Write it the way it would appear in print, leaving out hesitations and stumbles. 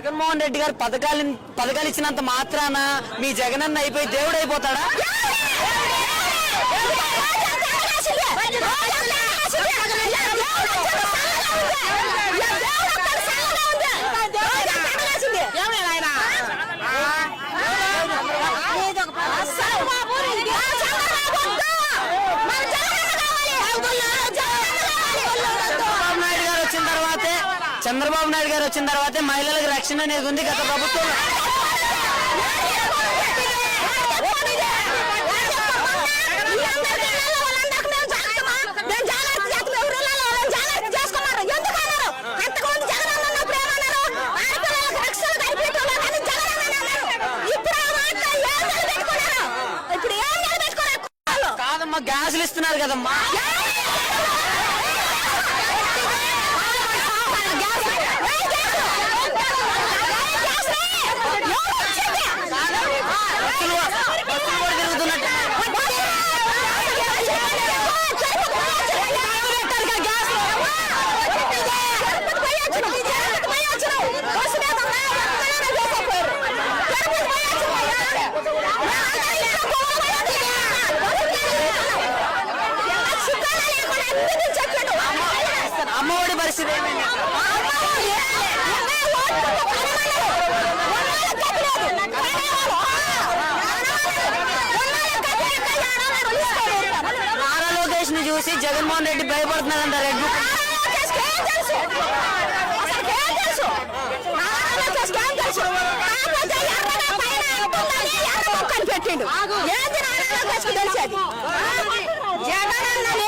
జగన్మోహన్ రెడ్డి గారు పథకాలు ఇచ్చినంత మాత్రాన మీ జగనన్న అయిపోయి దేవుడు అయిపోతాడా? చంద్రబాబు నాయుడు గారు వచ్చిన తర్వాతే మహిళలకు రక్షణ అనేది ఉంది గత ప్రభుత్వం. కాదమ్మా, గ్యాసులు ఇస్తున్నారు కదమ్మా. అమ్మఒడి పరిస్థితి ఏమైంది? నారా లోకేష్ ని చూసి జగన్మోహన్ రెడ్డి భయపడుతున్నారంట. రెడ్ బుక్ పెట్టిండు. జగన్